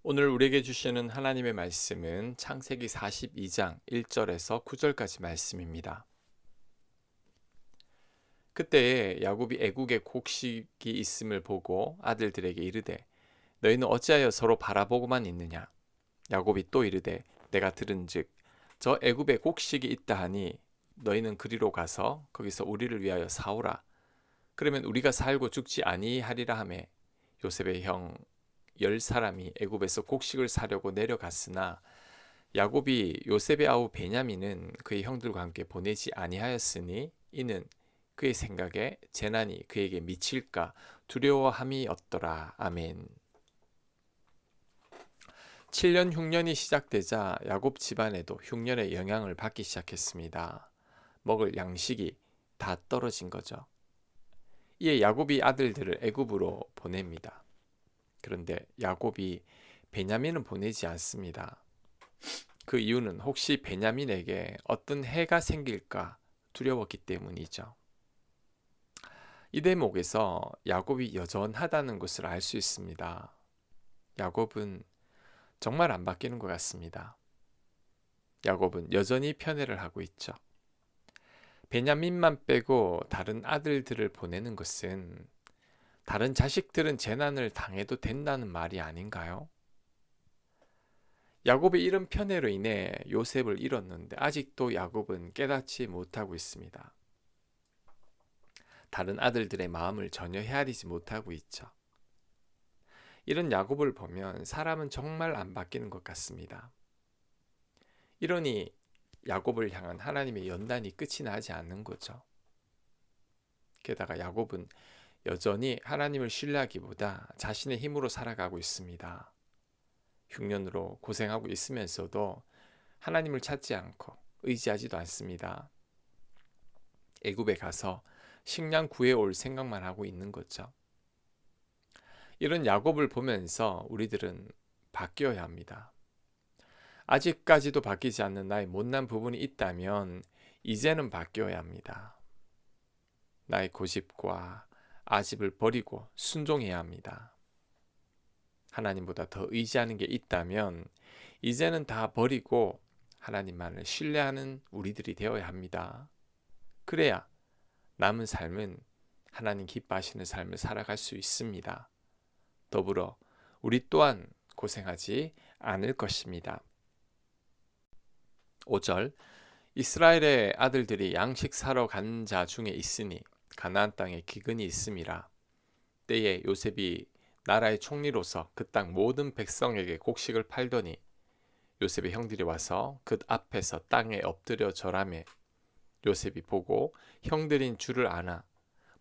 오늘 우리에게 주시는 하나님의 말씀은 창세기 42장 1절에서 9절까지 말씀입니다. 그때에 야곱이 애국에 곡식이 있음을 보고 아들들에게 이르되 너희는 어찌하여 서로 바라보고만 있느냐. 야곱이 또 이르되 내가 들은즉 저 애굽에 곡식이 있다 하니 너희는 그리로 가서 거기서 우리를 위하여 사오라. 그러면 우리가 살고 죽지 아니하리라 하매 요셉의 형 10사람이 애굽에서 곡식을 사려고 내려갔으나 야곱이 요셉의 아우 베냐민은 그의 형들과 함께 보내지 아니하였으니 이는 그의 생각에 재난이 그에게 미칠까 두려워함이었더라. 아멘. 7년 흉년이 시작되자 야곱 집안에도 흉년의 영향을 받기 시작했습니다. 먹을 양식이 다 떨어진 거죠. 이에 야곱이 아들들을 애굽으로 보냅니다. 그런데 야곱이 베냐민은 보내지 않습니다. 그 이유는 혹시 베냐민에게 어떤 해가 생길까 두려웠기 때문이죠. 이 대목에서 야곱이 여전하다는 것을 알 수 있습니다. 야곱은 정말 안 바뀌는 것 같습니다. 야곱은 여전히 편애를 하고 있죠. 베냐민만 빼고 다른 아들들을 보내는 것은 다른 자식들은 재난을 당해도 된다는 말이 아닌가요? 야곱의 이런 편애로 인해 요셉을 잃었는데 아직도 야곱은 깨닫지 못하고 있습니다. 다른 아들들의 마음을 전혀 헤아리지 못하고 있죠. 이런 야곱을 보면 사람은 정말 안 바뀌는 것 같습니다. 이러니 야곱을 향한 하나님의 연단이 끝이 나지 않는 거죠. 게다가 야곱은 여전히 하나님을 신뢰하기보다 자신의 힘으로 살아가고 있습니다. 흉년으로 고생하고 있으면서도 하나님을 찾지 않고 의지하지도 않습니다. 애굽에 가서 식량 구해올 생각만 하고 있는 거죠. 이런 야곱을 보면서 우리들은 바뀌어야 합니다. 아직까지도 바뀌지 않는 나의 못난 부분이 있다면 이제는 바뀌어야 합니다. 나의 고집과 아집을 버리고 순종해야 합니다. 하나님보다 더 의지하는 게 있다면 이제는 다 버리고 하나님만을 신뢰하는 우리들이 되어야 합니다. 그래야 남은 삶은 하나님 기뻐하시는 삶을 살아갈 수 있습니다. 더불어 우리 또한 고생하지 않을 것입니다. 5절 이스라엘의 아들들이 양식 사러 간 자 중에 있으니 가나안 땅에 기근이 있음이라. 때에 요셉이 나라의 총리로서 그 땅 모든 백성에게 곡식을 팔더니 요셉의 형들이 와서 그 앞에서 땅에 엎드려 절하매 요셉이 보고 형들인 줄을 아나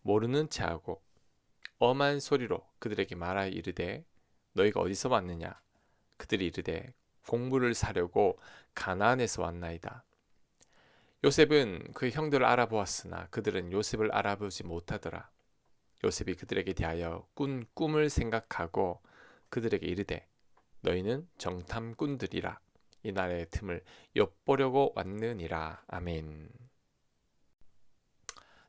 모르는 체하고 엄한 소리로 그들에게 말하여 이르되 너희가 어디서 왔느냐. 그들이 이르되 곡물을 사려고 가나안에서 왔나이다. 요셉은 그 형들을 알아보았으나 그들은 요셉을 알아보지 못하더라. 요셉이 그들에게 대하여 꾼 꿈을 생각하고 그들에게 이르되 너희는 정탐꾼들이라. 이 나라의 틈을 엿보려고 왔느니라. 아멘.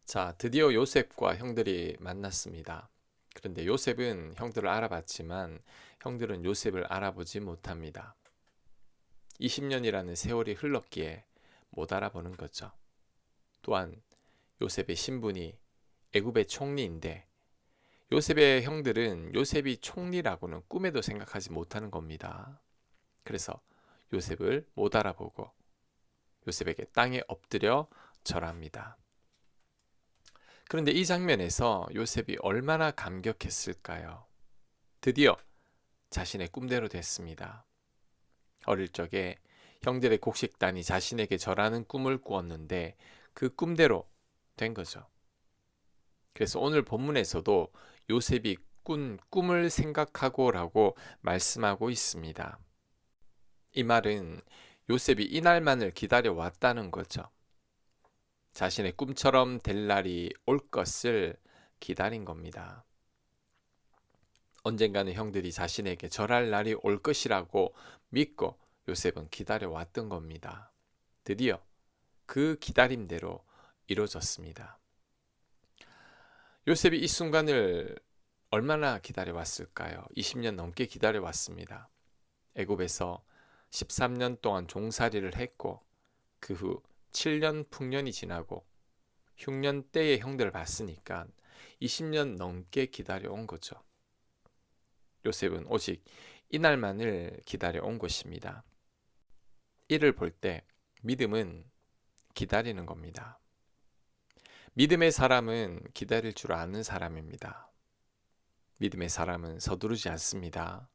자, 드디어 요셉과 형들이 만났습니다. 그런데 요셉은 형들을 알아봤지만 형들은 요셉을 알아보지 못합니다. 20년이라는 세월이 흘렀기에 못 알아보는 거죠. 또한 요셉의 신분이 애굽의 총리인데 요셉의 형들은 요셉이 총리라고는 꿈에도 생각하지 못하는 겁니다. 그래서 요셉을 못 알아보고 요셉에게 땅에 엎드려 절합니다. 그런데 이 장면에서 요셉이 얼마나 감격했을까요? 드디어 자신의 꿈대로 됐습니다. 어릴 적에 형들의 곡식단이 자신에게 절하는 꿈을 꾸었는데 그 꿈대로 된 거죠. 그래서 오늘 본문에서도 요셉이 꾼 꿈을 생각하고라고 말씀하고 있습니다. 이 말은 요셉이 이날만을 기다려 왔다는 거죠. 자신의 꿈처럼 될 날이 올 것을 기다린 겁니다. 언젠가는 형들이 자신에게 절할 날이 올 것이라고 믿고 요셉은 기다려 왔던 겁니다. 드디어 그 기다림대로 이루어졌습니다. 요셉이 이 순간을 얼마나 기다려 왔을까요? 20년 넘게 기다려 왔습니다. 애굽에서 13년 동안 종살이를 했고 그 후 7년 풍년이 지나고 흉년 때의 형들을 봤으니까 20년 넘게 기다려온 거죠. 요셉은 오직 이날만을 기다려온 것입니다. 이를 볼 때 믿음은 기다리는 겁니다. 믿음의 사람은 기다릴 줄 아는 사람입니다. 믿음의 사람은 서두르지 않습니다.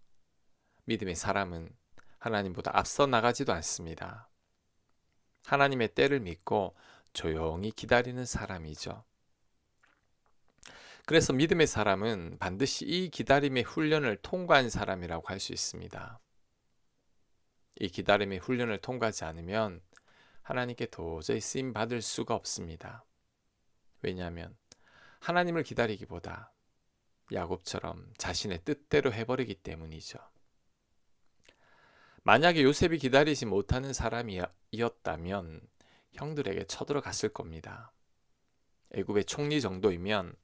믿음의 사람은 하나님보다 앞서 나가지도 않습니다. 하나님의 때를 믿고 조용히 기다리는 사람이죠. 그래서 믿음의 사람은 반드시 이 기다림의 훈련을 통과한 사람이라고 할 수 있습니다. 이 기다림의 훈련을 통과하지 않으면 하나님께 도저히 쓰임 받을 수가 없습니다. 왜냐하면 하나님을 기다리기보다 야곱처럼 자신의 뜻대로 해버리기 때문이죠. 만약에 요셉이 기다리지 못하는 사람이었다면 형들에게 쳐들어갔을 겁니다. 애굽의 총리 정도이면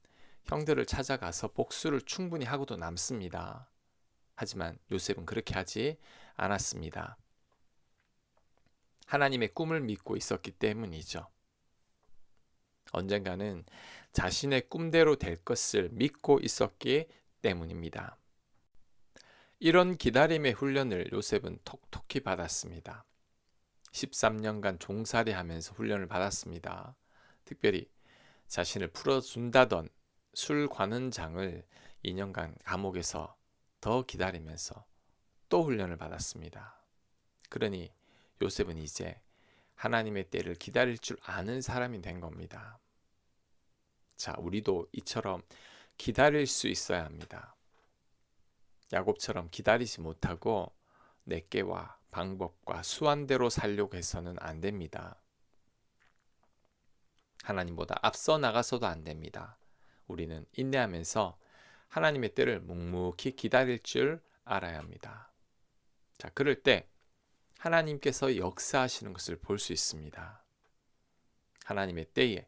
형들을 찾아가서 복수를 충분히 하고도 남습니다. 하지만 요셉은 그렇게 하지 않았습니다. 하나님의 꿈을 믿고 있었기 때문이죠. 언젠가는 자신의 꿈대로 될 것을 믿고 있었기 때문입니다. 이런 기다림의 훈련을 요셉은 톡톡히 받았습니다. 13년간 종살이하면서 훈련을 받았습니다. 특별히 자신을 풀어준다던 술 관원장을 2년간 감옥에서 더 기다리면서 또 훈련을 받았습니다. 그러니 요셉은 이제 하나님의 때를 기다릴 줄 아는 사람이 된 겁니다. 자, 우리도 이처럼 기다릴 수 있어야 합니다. 야곱처럼 기다리지 못하고 내께와 방법과 수완대로 살려고 해서는 안 됩니다. 하나님보다 앞서 나가서도 안 됩니다. 우리는 인내하면서 하나님의 때를 묵묵히 기다릴 줄 알아야 합니다. 자, 그럴 때 하나님께서 역사하시는 것을 볼 수 있습니다. 하나님의 때에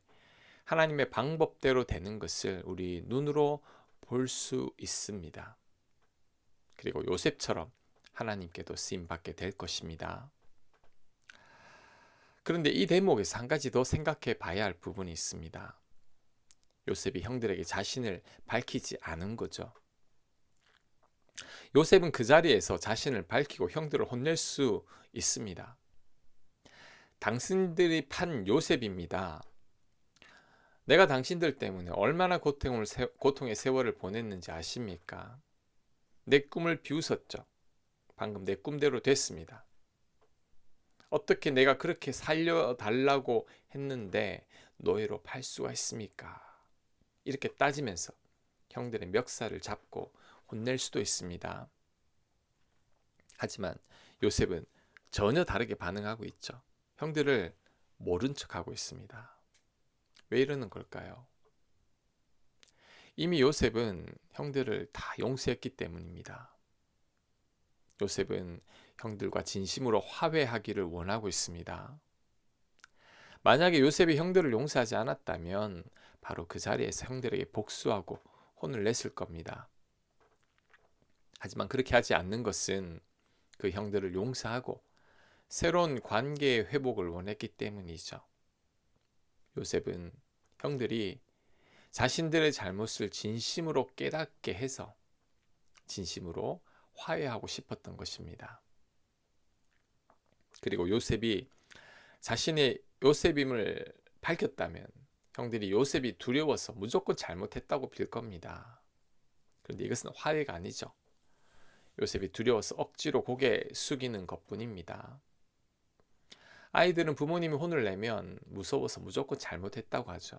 하나님의 방법대로 되는 것을 우리 눈으로 볼 수 있습니다. 그리고 요셉처럼 하나님께도 쓰임받게 될 것입니다. 그런데 이 대목에서 한 가지 더 생각해 봐야 할 부분이 있습니다. 요셉이 형들에게 자신을 밝히지 않은 거죠. 요셉은 그 자리에서 자신을 밝히고 형들을 혼낼 수 있습니다. 당신들이 판 요셉입니다. 내가 당신들 때문에 얼마나 고통의 세월을 보냈는지 아십니까? 내 꿈을 비웃었죠. 방금 내 꿈대로 됐습니다. 어떻게 내가 그렇게 살려달라고 했는데 노예로 팔 수가 있습니까? 이렇게 따지면서 형들의 멱살을 잡고 혼낼 수도 있습니다. 하지만 요셉은 전혀 다르게 반응하고 있죠. 형들을 모른 척하고 있습니다. 왜 이러는 걸까요? 이미 요셉은 형들을 다 용서했기 때문입니다. 요셉은 형들과 진심으로 화해하기를 원하고 있습니다. 만약에 요셉이 형들을 용서하지 않았다면 바로 그 자리에서 형들에게 복수하고 혼을 냈을 겁니다. 하지만 그렇게 하지 않는 것은 그 형들을 용서하고 새로운 관계의 회복을 원했기 때문이죠. 요셉은 형들이 자신들의 잘못을 진심으로 깨닫게 해서 진심으로 화해하고 싶었던 것입니다. 그리고 요셉이 자신의 요셉임을 밝혔다면 형들이 요셉이 두려워서 무조건 잘못했다고 빌 겁니다. 그런데 이것은 화해가 아니죠. 요셉이 두려워서 억지로 고개 숙이는 것뿐입니다. 아이들은 부모님이 혼을 내면 무서워서 무조건 잘못했다고 하죠.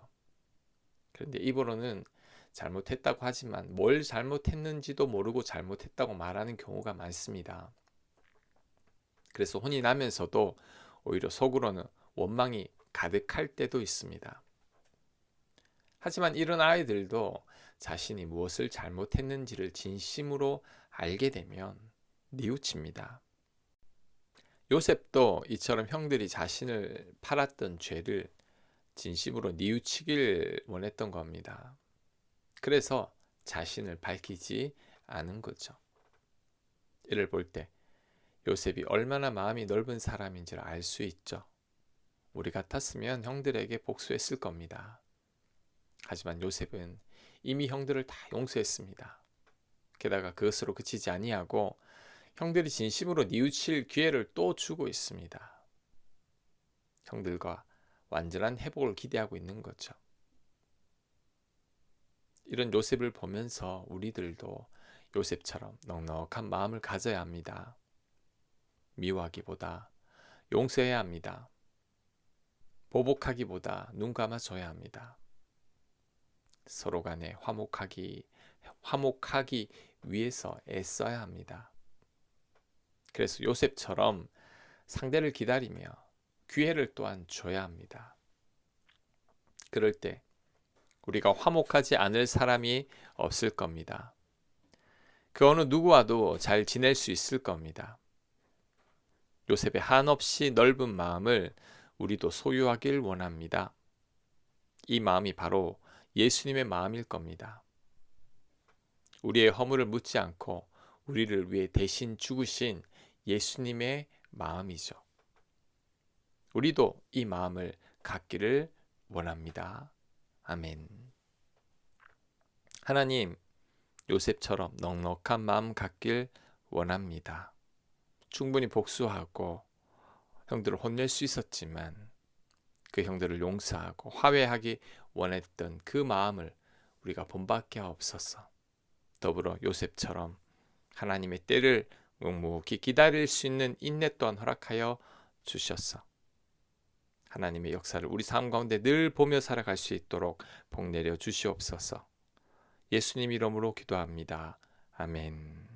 그런데 입으로는 잘못했다고 하지만 뭘 잘못했는지도 모르고 잘못했다고 말하는 경우가 많습니다. 그래서 혼이 나면서도 오히려 속으로는 원망이 가득할 때도 있습니다. 하지만 이런 아이들도 자신이 무엇을 잘못했는지를 진심으로 알게 되면 뉘우칩니다. 요셉도 이처럼 형들이 자신을 팔았던 죄를 진심으로 뉘우치길 원했던 겁니다. 그래서 자신을 밝히지 않은 거죠. 이를 볼 때 요셉이 얼마나 마음이 넓은 사람인지를 알 수 있죠. 우리 같았으면 형들에게 복수했을 겁니다. 하지만 요셉은 이미 형들을 다 용서했습니다. 게다가 그것으로 그치지 아니하고 형들이 진심으로 뉘우칠 기회를 또 주고 있습니다. 형들과 완전한 회복을 기대하고 있는 거죠. 이런 요셉을 보면서 우리들도 요셉처럼 넉넉한 마음을 가져야 합니다. 미워하기보다 용서해야 합니다. 보복하기보다 눈 감아줘야 합니다. 서로 간에 화목하기 위해서 애써야 합니다. 그래서 요셉처럼 상대를 기다리며 기회를 또한 줘야 합니다. 그럴 때 우리가 화목하지 않을 사람이 없을 겁니다. 그 어느 누구와도 잘 지낼 수 있을 겁니다. 요셉의 한없이 넓은 마음을 우리도 소유하길 원합니다. 이 마음이 바로 예수님의 마음일 겁니다. 우리의 허물을 묻지 않고 우리를 위해 대신 죽으신 예수님의 마음이죠. 우리도 이 마음을 갖기를 원합니다. 아멘. 하나님, 요셉처럼 넉넉한 마음 갖길 원합니다. 충분히 복수하고 형들을 혼낼 수 있었지만 그 형들을 용서하고 화해하기 원했던 그 마음을 우리가 본받게 하옵소서. 더불어 요셉처럼 하나님의 때를 묵묵히 기다릴 수 있는 인내 또한 허락하여 주셨어. 하나님의 역사를 우리 삶 가운데 늘 보며 살아갈 수 있도록 복 내려 주시옵소서. 예수님 이름으로 기도합니다. 아멘.